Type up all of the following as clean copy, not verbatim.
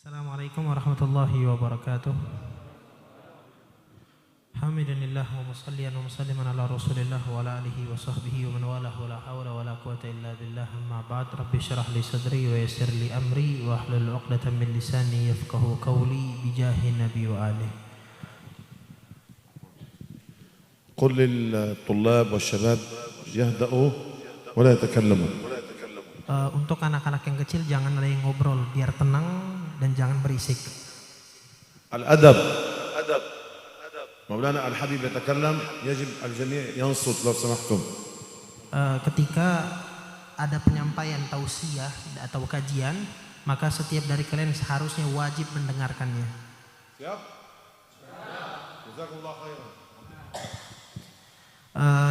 Assalamualaikum warahmatullahi wabarakatuh. Hamidunillah wa musalliyan wa musalliman ala rasulillah wa ala alihi wa sahbihi wa man walah wa la hawla wa la quwata illa billah amma ba'd. Rabbi syrah li sadri wa yassir li amri wa ahlul 'uqdatam min lisani yafqahu qawli bijahi nabi wa alihi. قل للطلاب والشباب يهدأوا ولا يتكلموا. Untuk anak-anak yang kecil jangan ada yang ngobrol, biar tenang dan jangan berisik. الأدب مولانا الحبيب يتكلم يجب الجميع ينصت لو سمحتم. Ketika ada penyampaian tausiah atau kajian, maka setiap dari kalian seharusnya wajib mendengarkannya. Siap? Jazakumullah khairan.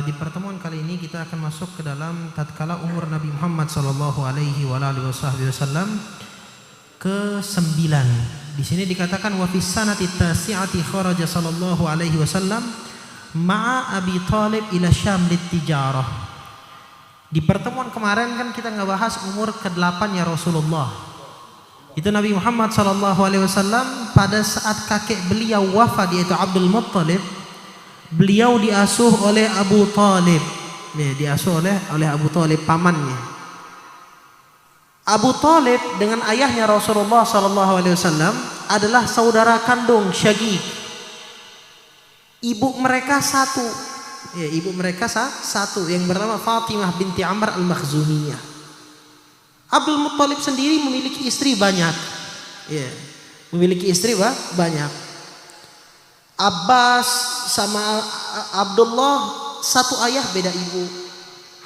Di pertemuan kali ini kita akan masuk ke dalam tatkala umur Nabi Muhammad sallallahu alaihi wasallam ke-9. Di sini dikatakan wa fis sanati tasi'ati kharaja sallallahu alaihi wasallam ma'a Abi Thalib ila Syam litijarah. Di pertemuan kemarin kan kita ngebahas umur ke-8 ya Rasulullah. Itu Nabi Muhammad sallallahu alaihi wasallam pada saat kakek beliau wafat yaitu Abdul Muttalib, beliau diasuh oleh Abu Thalib. Diasuh oleh Abu Thalib pamannya. Abu Thalib dengan ayahnya Rasulullah sallallahu alaihi wasallam adalah saudara kandung syaqiq. Ibu mereka satu. Ya, ibu mereka satu yang bernama Fatimah binti Amr al-Makhzumiyah. Abdul Muttalib sendiri memiliki istri banyak. Ya, memiliki istri banyak. Abbas sama Abdullah satu ayah beda ibu.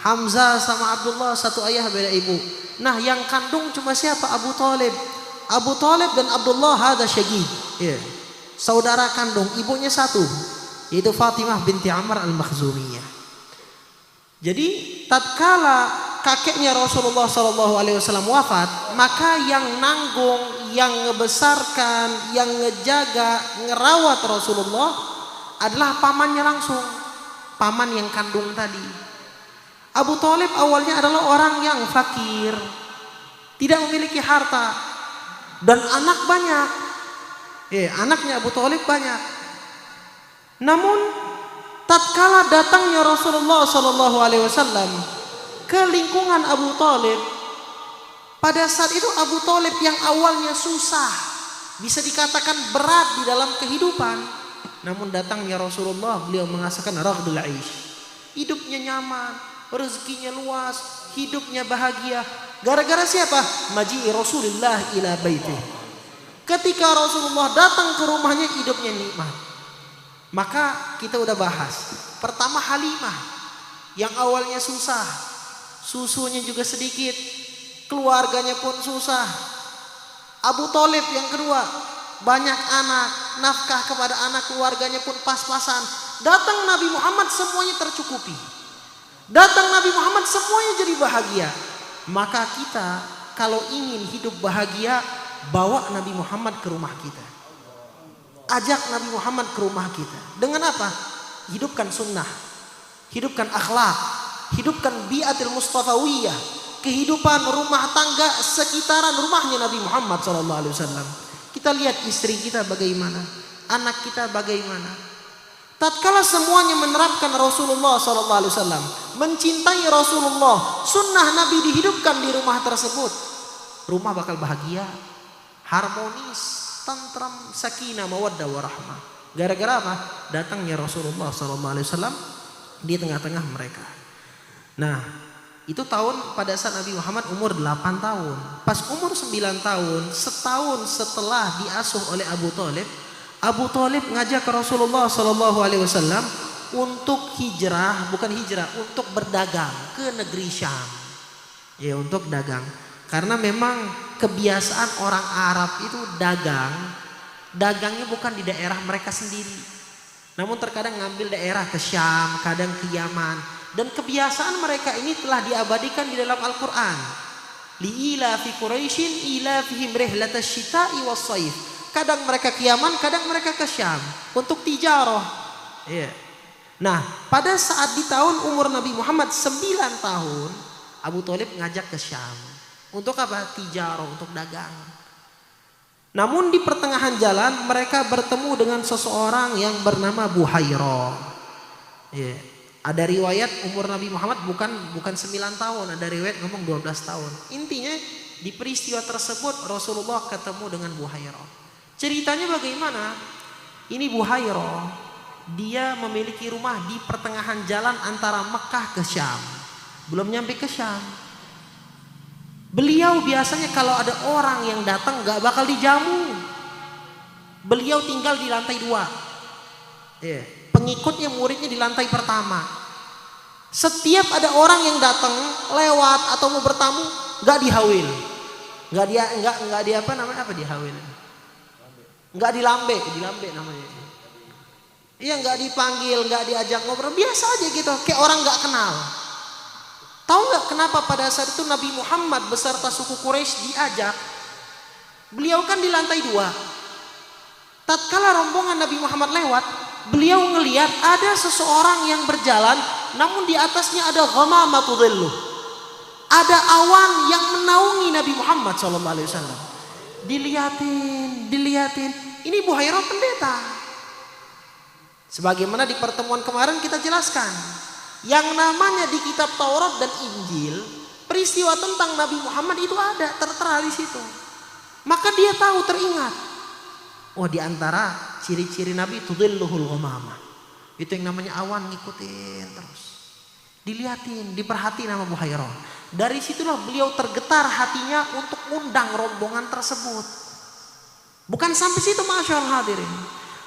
Hamzah sama Abdullah satu ayah beda ibu. Nah, yang kandung cuma siapa? Abu Thalib. Abu Thalib dan Abdullah hada syaqiq. Ya. Saudara kandung, ibunya satu, yaitu Fatimah binti Amr al-Makhzumiyah. Jadi, tatkala kakeknya Rasulullah sallallahu alaihi wasallam wafat, maka yang nanggung, yang ngebesarkan, yang ngejaga, ngerawat Rasulullah adalah pamannya langsung. Paman yang kandung tadi. Abu Thalib awalnya adalah orang yang fakir, tidak memiliki harta, dan anak banyak. Anaknya Abu Thalib banyak. Namun tatkala datangnya Rasulullah sallallahu alaihi wasallam ke lingkungan Abu Thalib, pada saat itu Abu Thalib yang awalnya susah, bisa dikatakan berat di dalam kehidupan, namun datangnya Rasulullah, beliau merasakan raghdul aish, hidupnya nyaman, rezekinya luas, hidupnya bahagia. Gara-gara siapa? Maji'i Rasulullah ila baitih. Ketika Rasulullah datang ke rumahnya, hidupnya nikmat. Maka kita udah bahas. Pertama Halimah yang awalnya susah, susunya juga sedikit, keluarganya pun susah. Abu Thalib yang kedua, banyak anak, nafkah kepada anak, keluarganya pun pas-pasan. Datang Nabi Muhammad, semuanya tercukupi. Datang Nabi Muhammad, semuanya jadi bahagia. Maka kita kalau ingin hidup bahagia, bawa Nabi Muhammad ke rumah kita. Ajak Nabi Muhammad ke rumah kita. Dengan apa? Hidupkan sunnah, hidupkan akhlak, hidupkan bi'atil mustafawiyah, kehidupan rumah tangga sekitaran rumahnya Nabi Muhammad SAW. Kita lihat istri kita bagaimana, anak kita bagaimana. Tatkala semuanya menerapkan Rasulullah SAW, mencintai Rasulullah, sunnah Nabi dihidupkan di rumah tersebut, rumah bakal bahagia, harmonis, tentram, sakinah, mawaddah, warahmah. Gara-gara apa? Datangnya Rasulullah SAW di tengah-tengah mereka. Nah, itu pada saat Nabi Muhammad umur 8 tahun. Pas umur 9 tahun, setahun setelah diasuh oleh Abu Thalib, Abu Thalib ngajak ke Rasulullah sallallahu alaihi wasallam untuk hijrah, bukan hijrah, untuk berdagang ke negeri Syam. Ya, untuk dagang. Karena memang kebiasaan orang Arab itu dagangnya bukan di daerah mereka sendiri. Namun terkadang ngambil daerah ke Syam, kadang ke Yaman. Dan kebiasaan mereka ini telah diabadikan di dalam Al-Qur'an. Li'ila fi Quraisyin ila fihim rihlatash syita'i was-shaif. Kadang mereka ke Yaman, kadang mereka ke Syam untuk tijarah. Ya. Nah, pada saat di tahun umur Nabi Muhammad 9 tahun, Abu Thalib ngajak ke Syam. Untuk apa? Tijarah, untuk dagang. Namun di pertengahan jalan mereka bertemu dengan seseorang yang bernama Buhairah. Ya. Ada riwayat umur Nabi Muhammad bukan 9 tahun, ada riwayat ngomong 12 tahun. Intinya di peristiwa tersebut Rasulullah ketemu dengan Buhairah. Ceritanya bagaimana? Ini Buhairah, dia memiliki rumah di pertengahan jalan antara Mekah ke Syam. Belum nyampe ke Syam. Beliau biasanya kalau ada orang yang datang gak bakal dijamu. Beliau tinggal di lantai 2. Ya. Pengikutnya, muridnya di lantai pertama. Setiap ada orang yang datang lewat atau mau bertamu, gak dihawil, gak dihawil, gak dilambe namanya. Iya, gak dipanggil, gak diajak ngobrol, biasa aja gitu, kayak orang gak kenal. Tahu gak kenapa pada saat itu Nabi Muhammad beserta suku Quraisy diajak? Beliau kan di lantai 2. Tatkala rombongan Nabi Muhammad lewat, beliau ngelihat ada seseorang yang berjalan, namun di atasnya ada ghamamatu dhilluh. Ada awan yang menaungi Nabi Muhammad SAW. Dilihatin. Ini Buhairah pendeta. Sebagaimana di pertemuan kemarin kita jelaskan, yang namanya di kitab Taurat dan Injil, peristiwa tentang Nabi Muhammad itu ada tertera di situ. Maka dia tahu, teringat. Oh, di antara ciri-ciri Nabi tudhilluhul ghamamah. Itu yang namanya awan, ngikutin terus. Dilihatin, diperhatiin sama Buhairah. Dari situlah beliau tergetar hatinya untuk undang rombongan tersebut. Bukan sampai situ, masyaallah hadirin.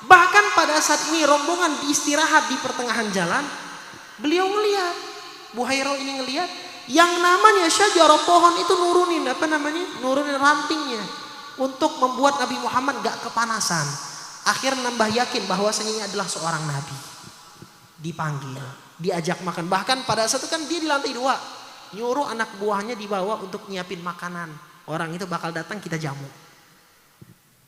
Bahkan pada saat ini rombongan diistirahat di pertengahan jalan, beliau ngelihat, Buhairah ini ngelihat yang namanya syajarah, pohon itu nurunin rantingnya untuk membuat Nabi Muhammad gak kepanasan. Akhirnya nambah yakin bahwasanya ini adalah seorang nabi. Dipanggil, diajak makan. Bahkan pada saat itu kan dia di lantai 2, nyuruh anak buahnya dibawa untuk nyiapin makanan. Orang itu bakal datang, kita jamu.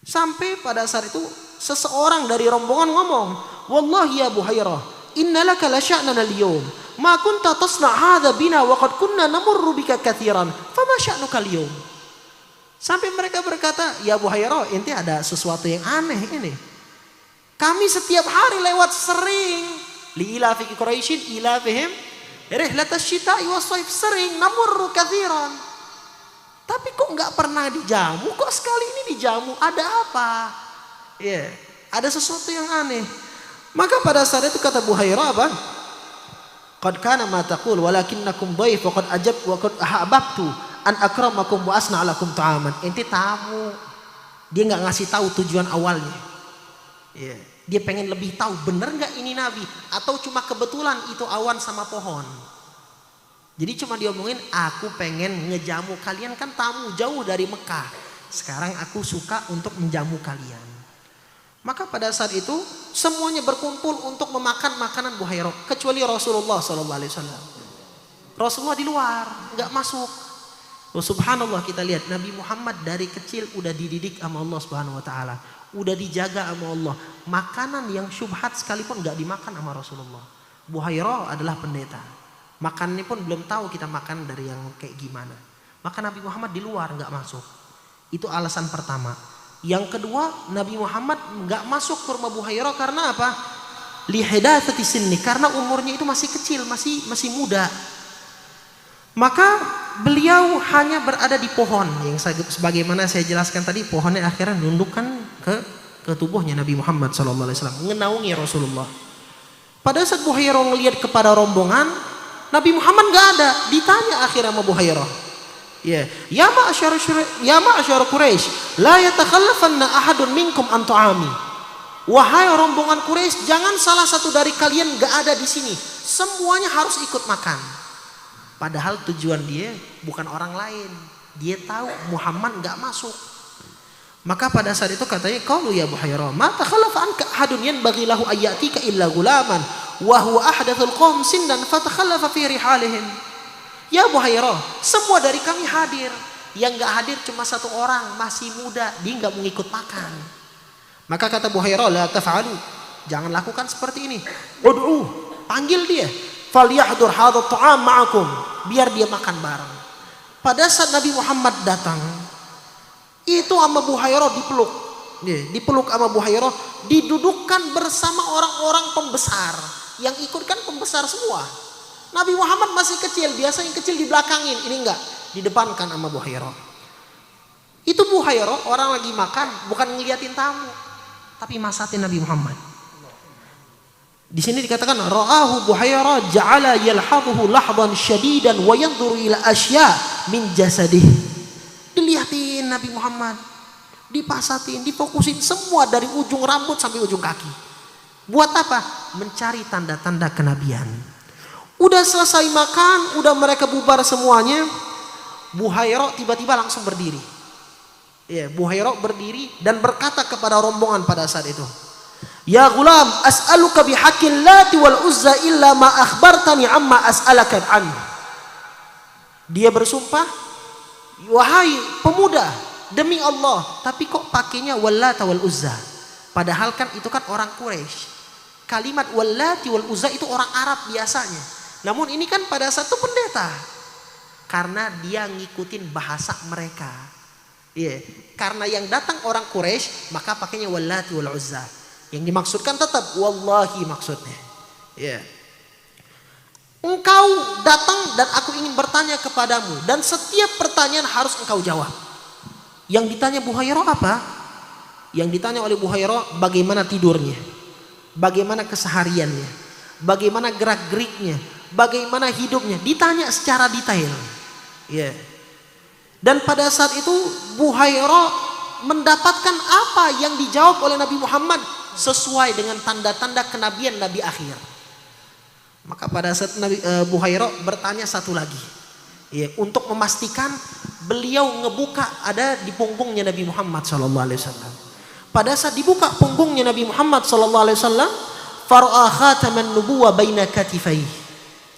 Sampai pada saat itu seseorang dari rombongan ngomong, "Wallahi ya Buhairah, innalaka la sya'nana al-yawm. Ma kunta tasna' hadha bina wa qad kunna namurru bika katsiran. Fama sya'nuka al-yawm?" Sampai mereka berkata, "Ya Buhairah, ente ada sesuatu yang aneh ini. Kami setiap hari lewat sering li ilafi Quraisyin ilafihim rihlatash syita'i was-shayf, sering namurru katsiran. Tapi kok enggak pernah dijamu? Kok sekali ini dijamu? Ada apa?" Ya, ada sesuatu yang aneh. Maka pada saat itu kata Buhairah apa? "Qad kana ma taqul walakinnakum dhaif wa qad ajab wa qad ahabbtu an akramakum wa asna lakum ta'aman." Ente tamu. Dia enggak ngasih tahu tujuan awalnya. Ya, dia pengen lebih tahu bener enggak ini nabi atau cuma kebetulan itu awan sama pohon. Jadi cuma diomongin, "Aku pengen ngejamu kalian, kan tamu jauh dari Mekah. Sekarang aku suka untuk menjamu kalian." Maka pada saat itu semuanya berkumpul untuk memakan makanan Buhairah kecuali Rasulullah SAW. Rasulullah di luar, nggak masuk. Oh, subhanallah, kita lihat Nabi Muhammad dari kecil udah dididik sama Allah Subhanahu Wa Taala, udah dijaga sama Allah. Makanan yang syubhat sekalipun nggak dimakan sama Rasulullah. Buhairah adalah pendeta. Makannya pun belum tahu kita makan dari yang kayak gimana. Maka Nabi Muhammad di luar nggak masuk. Itu alasan pertama. Yang kedua, Nabi Muhammad nggak masuk ke rumah Buhairah karena apa? Lihidatsati sinni, karena umurnya itu masih kecil, masih muda. Maka beliau hanya berada di pohon yang sebagaimana saya jelaskan tadi, pohonnya akhirnya nundukkan ke tubuhnya Nabi Muhammad SAW, menaungi Rasulullah. Pada saat Buhairah ngelihat kepada rombongan, Nabi Muhammad nggak ada. Ditanya akhirnya sama Buhairah, ya ma'asyar Quraisy, la yatakhallafanna ahadun minkum an ta'ami. Wahai rombongan Quraisy, jangan salah satu dari kalian nggak ada di sini. Semuanya harus ikut makan. Padahal tujuan dia bukan orang lain. Dia tahu Muhammad nggak masuk. Maka pada saat itu katanya, "Qalu ya Buhairah, ma takhallafa anka ahadun yanbaghi lahu ayyatika illa gulaman wa huwa ahdathul qaum sindan fatakhallafa fi rihalihim." Ya Buhairah, semua dari kami hadir. Yang gak hadir cuma satu orang, masih muda, dia gak mau ikut makan. Maka kata Buhairah, "La taf'alu." Jangan lakukan seperti ini. Ud'u, panggil dia. "Falyahdur hadha ta'am ma'akum." Biar dia makan bareng. Pada saat Nabi Muhammad datang, Itu sama Buhairah dipeluk. Dipeluk sama Buhairah, didudukkan bersama orang-orang pembesar. Yang ikut kan pembesar semua. Nabi Muhammad masih kecil, biasa yang kecil di belakangin, ini enggak, didepankan sama Buhairah. Itu Buhairah orang lagi makan, bukan ngeliatin tamu, tapi masatin Nabi Muhammad. Di sini dikatakan ra'ahu Buhairah ja'ala yalhadhuhu lahdan syadidan wa yanzuru ila asya min jasadih. Dilihatin Nabi Muhammad, dipasatin, difokusin semua dari ujung rambut sampai ujung kaki. Buat apa? Mencari tanda-tanda kenabian. Udah selesai makan, udah mereka bubar semuanya, Buhairah tiba-tiba langsung berdiri. Buhairah berdiri dan berkata kepada rombongan pada saat itu, "Ya gulam, as'aluka bihaqqil Lati wal Uzza illa ma akhbartani amma as'alaka an." Dia bersumpah, "Wahai pemuda, demi Allah, tapi kok pakainya Wallata wal Uzza? Padahal kan itu kan orang Quraisy. Kalimat Wallati wal Uzza itu orang Arab biasanya. Namun ini kan pada satu pendeta. Karena dia ngikutin bahasa mereka. Karena yang datang orang Quraisy, maka pakainya Wallati wal Uzza. Yang dimaksudkan tetap wallahi maksudnya. Engkau datang dan aku ingin bertanya kepadamu, dan setiap pertanyaan harus engkau jawab." Yang ditanya Buhairah apa? Yang ditanya oleh Buhairah bagaimana tidurnya, bagaimana kesehariannya, bagaimana gerak-geriknya, bagaimana hidupnya, ditanya secara detail. Dan pada saat itu Buhairah mendapatkan apa yang dijawab oleh Nabi Muhammad sesuai dengan tanda-tanda kenabian Nabi akhir. Maka pada saat Buhairah bertanya satu lagi, untuk memastikan beliau ngebuka ada di punggungnya Nabi Muhammad SAW. Pada saat dibuka punggungnya Nabi Muhammad SAW, fara'a khataman nubuwah baina katifai.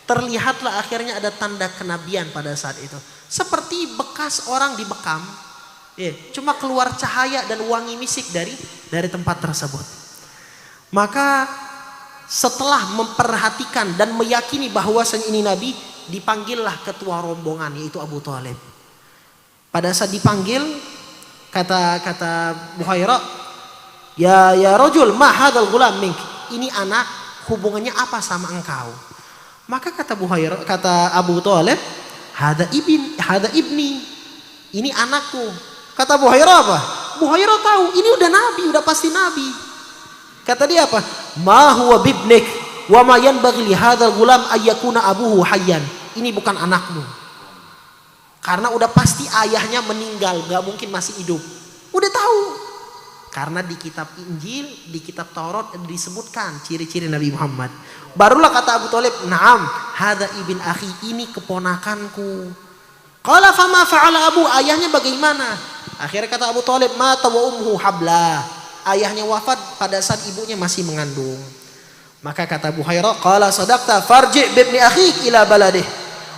Terlihatlah akhirnya ada tanda kenabian pada saat itu. Seperti bekas orang dibekam, cuma keluar cahaya dan wangi misik dari tempat tersebut. Maka setelah memperhatikan dan meyakini bahwasan ini Nabi, dipanggillah ketua rombongan yaitu Abu Thalib. Pada saat dipanggil, kata Buhairah, ya rajul ma hadzal gulam mink. Ini anak hubungannya apa sama engkau? Maka kata Abu Thalib, hada ibni. Ini anakku. Kata Buhairah apa? Buhairah tahu ini udah nabi, udah pasti nabi. Kata dia apa? Ma huwa bibnik wa ma yanbaghi li hadzal gulam ayyakuna abuhu hayyan. Ini bukan anakmu. Karena udah pasti ayahnya meninggal, gak mungkin masih hidup. Udah tahu. Karena di kitab Injil, di kitab Taurat disebutkan ciri-ciri Nabi Muhammad. Barulah kata Abu Thalib, "Na'am, hadza ibn akhi, ini keponakanku." Qala fama fa'ala abu, ayahnya bagaimana? Akhirnya kata Abu Thalib, "Mata wa ummuhu habla." Ayahnya wafat pada saat ibunya masih mengandung. Maka kata Buhairah, "Qala sadaqta farji' bibni akhik ila baladih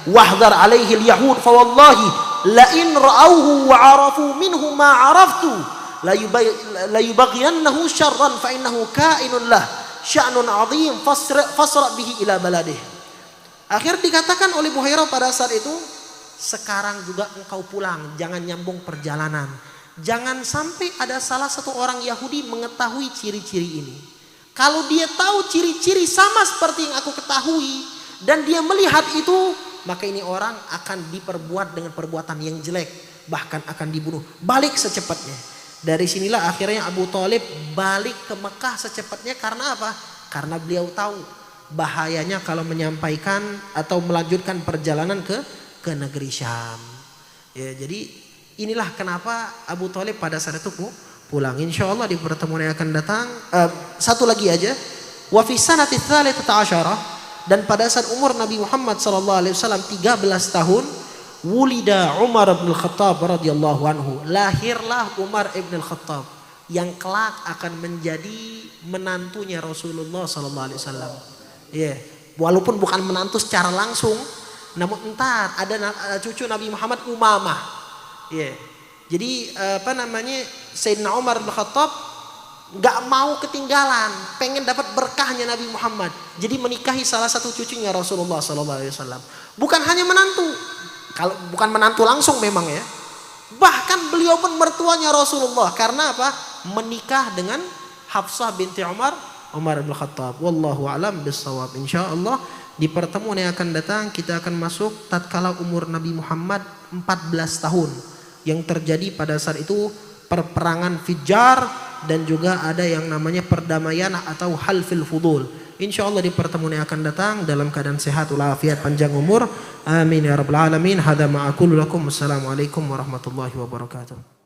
wahdhar alaihi al-yahud fa wallahi la in ra'awhu wa 'arafu minhu ma 'araftu la yubaghiyannahu syarran fa innahu ka'inun lah sya'nun 'azim fasra bihi ila baladih." Akhir dikatakan oleh Buhairah pada saat itu, "Sekarang juga engkau pulang, jangan nyambung perjalanan. Jangan sampai ada salah satu orang Yahudi mengetahui ciri-ciri ini. Kalau dia tahu ciri-ciri sama seperti yang aku ketahui dan dia melihat itu, maka ini orang akan diperbuat dengan perbuatan yang jelek, bahkan akan dibunuh. Balik secepatnya." Dari sinilah akhirnya Abu Thalib balik ke Mekah secepatnya. Karena apa? Karena beliau tahu bahayanya kalau menyampaikan atau melanjutkan perjalanan ke negeri Syam. Jadi inilah kenapa Abu Thalib pada saat itu pulang. Insya Allah di pertemuan yang akan datang. Satu lagi aja. Wa fi sanati tsalitsata asyarah, dan pada saat umur Nabi Muhammad SAW 13 tahun, wulida Umar bin Khattab radhiyallahu anhu. Lahirlah Umar ibn Khattab yang kelak akan menjadi menantunya Rasulullah SAW. Walaupun bukan menantu secara langsung, namun entar ada cucu Nabi Muhammad Umamah. Jadi Sayyidina Umar bin Khattab gak mau ketinggalan, pengen dapat berkahnya Nabi Muhammad. Jadi menikahi salah satu cucunya Rasulullah SAW. Bukan hanya menantu, kalau bukan menantu langsung memang ya, Bahkan beliau pun mertuanya Rasulullah. Karena apa? Menikah dengan Hafsah binti Umar bin Khattab. Wallahu a'lam bissawab. Insyaallah di pertemuan yang akan datang kita akan masuk tatkala umur Nabi Muhammad 14 tahun. Yang terjadi pada saat itu perperangan Fijar dan juga ada yang namanya perdamaian atau halfil fudul. Insyaallah di pertemuan yang akan datang dalam keadaan sehat walafiat panjang umur. Amin ya rabbal alamin. Hadza ma aqulu lakum. Wassalamualaikum warahmatullahi wabarakatuh.